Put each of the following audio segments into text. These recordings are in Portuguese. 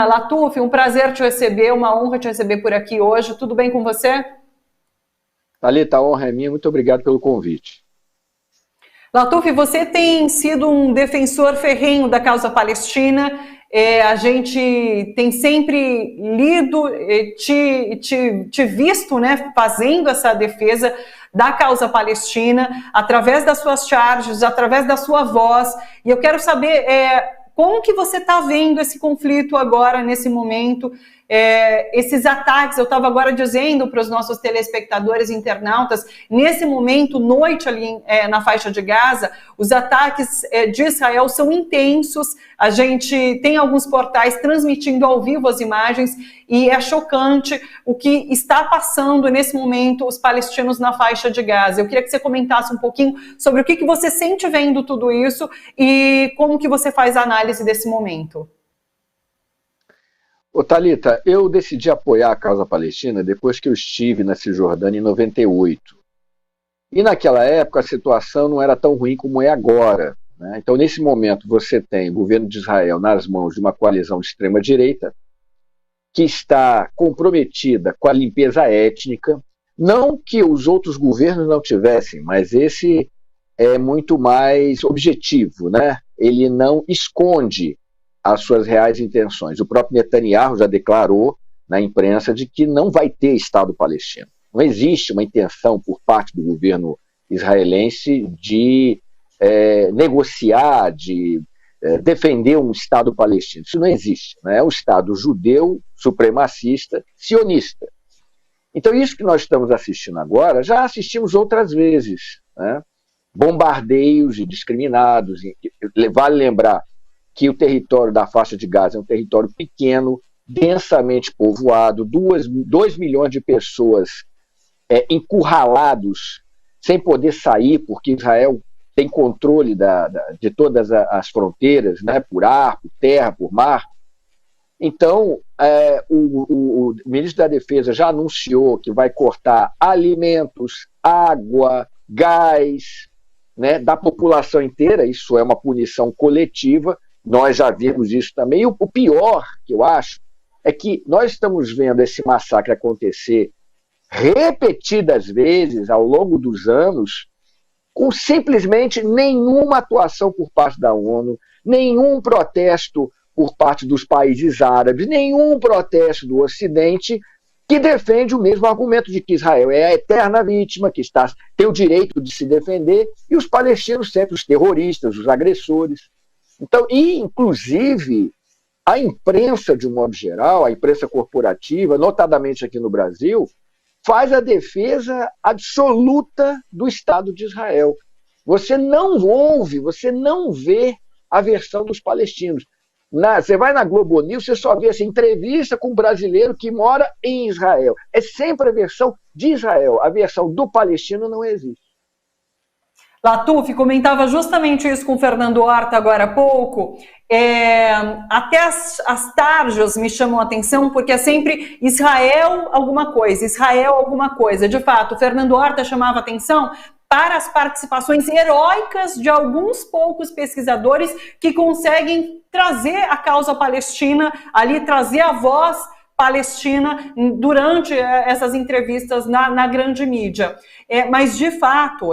Latuf, um prazer te receber, uma honra te receber por aqui hoje. Tudo bem com você? Thalita, a honra é minha. Muito obrigado pelo convite. Latuf, você tem sido um defensor ferrenho da causa palestina. A gente tem sempre lido, te visto, né, fazendo essa defesa da causa palestina, através das suas charges, através da sua voz. E eu quero saber como que você está vendo esse conflito agora, nesse momento, esses ataques. Eu estava agora dizendo para os nossos telespectadores internautas, nesse momento, noite ali na faixa de Gaza, os ataques de Israel são intensos. A gente tem alguns portais transmitindo ao vivo as imagens e é chocante o que está passando nesse momento os palestinos na faixa de Gaza. Eu queria que você comentasse um pouquinho sobre o que você sente vendo tudo isso e como que você faz a análise desse momento. Ô, Thalita, eu decidi apoiar a causa palestina depois que eu estive na Cisjordânia em 98. E naquela época a situação não era tão ruim como é agora, né? Então, nesse momento, você tem o governo de Israel nas mãos de uma coalizão de extrema-direita que está comprometida com a limpeza étnica. Não que os outros governos não tivessem, mas esse é muito mais objetivo, né? Ele não esconde as suas reais intenções. O próprio Netanyahu já declarou na imprensa de que não vai ter Estado palestino. Não existe uma intenção por parte do governo israelense de negociar, de defender um Estado palestino. Isso não existe, né? É um Estado judeu, supremacista, sionista. Então, isso que nós estamos assistindo agora, já assistimos outras vezes, né? Bombardeios indiscriminados. Vale lembrar que o território da faixa de Gaza é um território pequeno, densamente povoado, 2 milhões de pessoas encurralados, sem poder sair, porque Israel tem controle de todas as fronteiras, né, por ar, por terra, por mar. Então, o ministro da Defesa já anunciou que vai cortar alimentos, água, gás, né, da população inteira. Isso é uma punição coletiva. Nós já vimos isso também. E o pior, que eu acho, é que nós estamos vendo esse massacre acontecer repetidas vezes ao longo dos anos, com simplesmente nenhuma atuação por parte da ONU, nenhum protesto por parte dos países árabes, nenhum protesto do Ocidente que defende o mesmo argumento de que Israel é a eterna vítima, que tem o direito de se defender, e os palestinos sempre os terroristas, os agressores. Então, e, inclusive, a imprensa, de um modo geral, a imprensa corporativa, notadamente aqui no Brasil, faz a defesa absoluta do Estado de Israel. Você não ouve, você não vê a versão dos palestinos. Você vai na Globo News, você só vê essa entrevista com um brasileiro que mora em Israel. É sempre a versão de Israel. A versão do palestino não existe. Latuf, comentava justamente isso com o Fernando Horta agora há pouco. Até as tarjas me chamam a atenção, porque é sempre Israel alguma coisa. De fato, o Fernando Horta chamava atenção para as participações heróicas de alguns poucos pesquisadores que conseguem trazer a causa palestina ali, trazer a voz palestina durante essas entrevistas na grande mídia. Mas, de fato,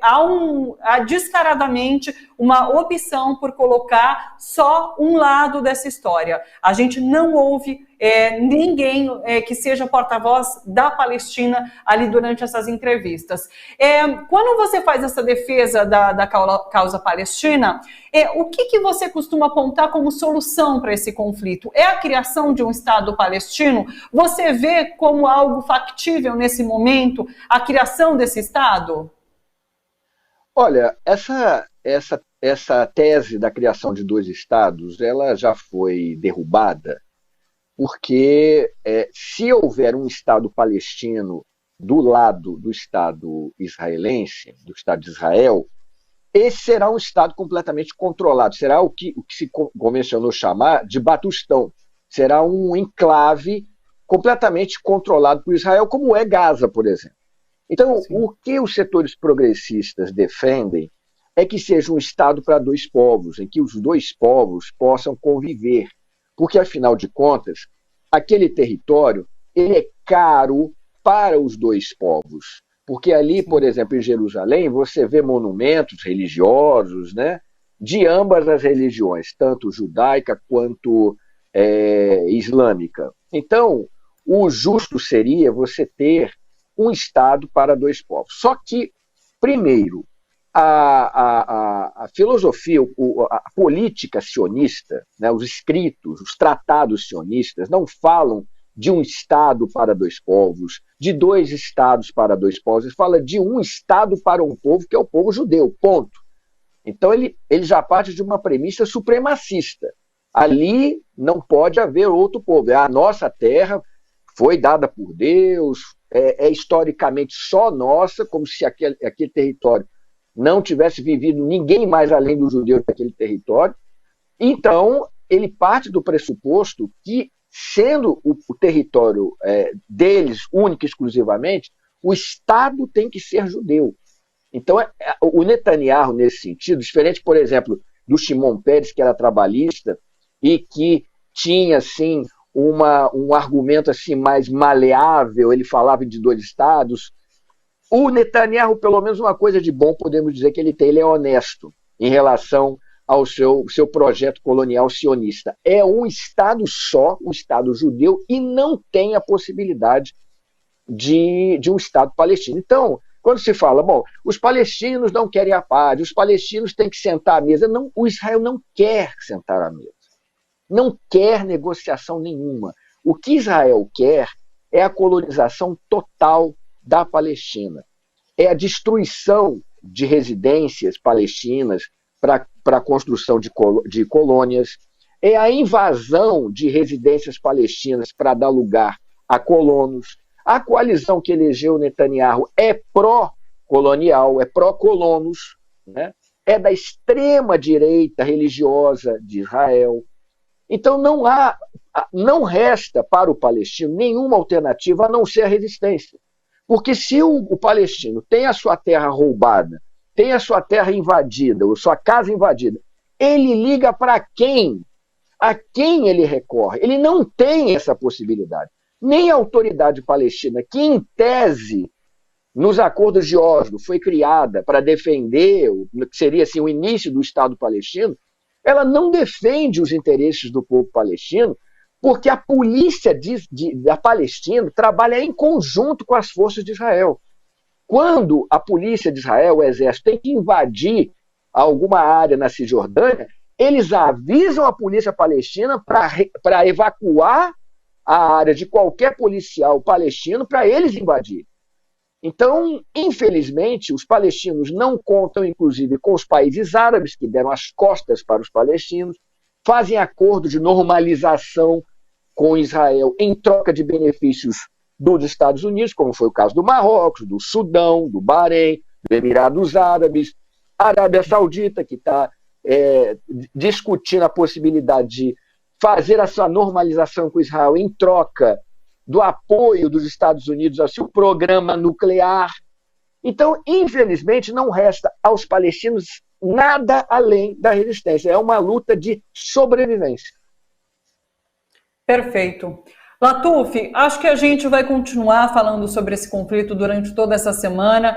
há descaradamente uma opção por colocar só um lado dessa história. A gente não ouve ninguém que seja porta-voz da Palestina ali durante essas entrevistas. Quando você faz essa defesa da causa palestina, o que você costuma apontar como solução para esse conflito? É a criação de um Estado palestino? Você vê como algo factível nesse momento a criação desse Estado? Olha, essa tese da criação de 2 Estados, ela já foi derrubada, porque se houver um Estado palestino do lado do Estado israelense, do Estado de Israel, esse será um Estado completamente controlado, será o que se convencionou chamar de Batustão, será um enclave completamente controlado por Israel, como é Gaza, por exemplo. Então, sim, o que os setores progressistas defendem é que seja um Estado para 2 povos, em que os 2 povos possam conviver, Porque, afinal de contas, aquele território ele é caro para os dois povos. Porque ali, por exemplo, em Jerusalém, você vê monumentos religiosos, né, de ambas as religiões, tanto judaica quanto islâmica. Então, o justo seria você ter um Estado para dois povos. Só que, primeiro, a filosofia, a política sionista, né, os escritos, os tratados sionistas não falam de um Estado para dois povos, de dois Estados para dois povos, ele fala de um Estado para um povo, que é o povo judeu, ponto. Então ele já parte de uma premissa supremacista. Ali não pode haver outro povo. A nossa terra foi dada por Deus, é historicamente só nossa, como se aquele território não tivesse vivido ninguém mais além dos judeus daquele território. Então, ele parte do pressuposto que, sendo o território deles, único e exclusivamente, o Estado tem que ser judeu. Então, o Netanyahu, nesse sentido, diferente, por exemplo, do Shimon Peres, que era trabalhista, e que tinha, assim, um argumento assim, mais maleável, ele falava de dois Estados. O Netanyahu, pelo menos uma coisa de bom, podemos dizer que ele tem, ele é honesto em relação ao seu projeto colonial sionista. É um Estado só, um Estado judeu, e não tem a possibilidade de um Estado palestino. Então, quando se fala, bom, os palestinos não querem a paz, os palestinos têm que sentar à mesa, não, o Israel não quer sentar à mesa. Não quer negociação nenhuma. O que Israel quer é a colonização total da Palestina. É a destruição de residências palestinas para a construção de colônias. É a invasão de residências palestinas para dar lugar a colonos. A coalizão que elegeu Netanyahu é pró-colonial, é pró-colonos, né? É da extrema-direita religiosa de Israel. Então não resta para o palestino nenhuma alternativa a não ser a resistência. Porque se o palestino tem a sua terra roubada, tem a sua terra invadida, ou sua casa invadida, ele liga para quem? A quem ele recorre? Ele não tem essa possibilidade. Nem a autoridade palestina, que em tese, nos acordos de Oslo, foi criada para defender o que seria assim, o início do Estado palestino, ela não defende os interesses do povo palestino, porque a polícia da Palestina trabalha em conjunto com as forças de Israel. Quando a polícia de Israel, o exército, tem que invadir alguma área na Cisjordânia, eles avisam a polícia palestina para evacuar a área de qualquer policial palestino para eles invadirem. Então, infelizmente, os palestinos não contam, inclusive, com os países árabes, que deram as costas para os palestinos, fazem acordo de normalização com Israel em troca de benefícios dos Estados Unidos, como foi o caso do Marrocos, do Sudão, do Bahrein, do Emirados Árabes, a Arábia Saudita, que está discutindo a possibilidade de fazer a sua normalização com Israel em troca do apoio dos Estados Unidos ao seu programa nuclear. Então, infelizmente, não resta aos palestinos nada além da resistência. É uma luta de sobrevivência. Perfeito. Latuf, acho que a gente vai continuar falando sobre esse conflito durante toda essa semana.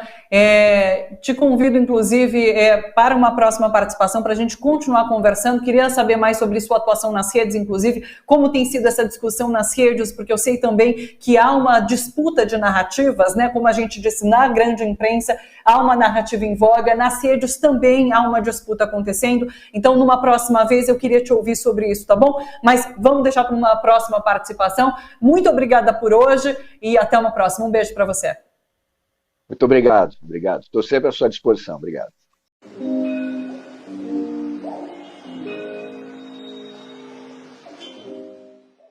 Te convido, inclusive, para uma próxima participação, para a gente continuar conversando. Queria saber mais sobre sua atuação nas redes, inclusive, como tem sido essa discussão nas redes, porque eu sei também que há uma disputa de narrativas, né? Como a gente disse, na grande imprensa, há uma narrativa em voga, nas redes também há uma disputa acontecendo. Então, numa próxima vez, eu queria te ouvir sobre isso, tá bom? Mas vamos deixar para uma próxima participação. Muito obrigada por hoje e até uma próxima. Um beijo para você. Muito obrigado, obrigado. Estou sempre à sua disposição. Obrigado.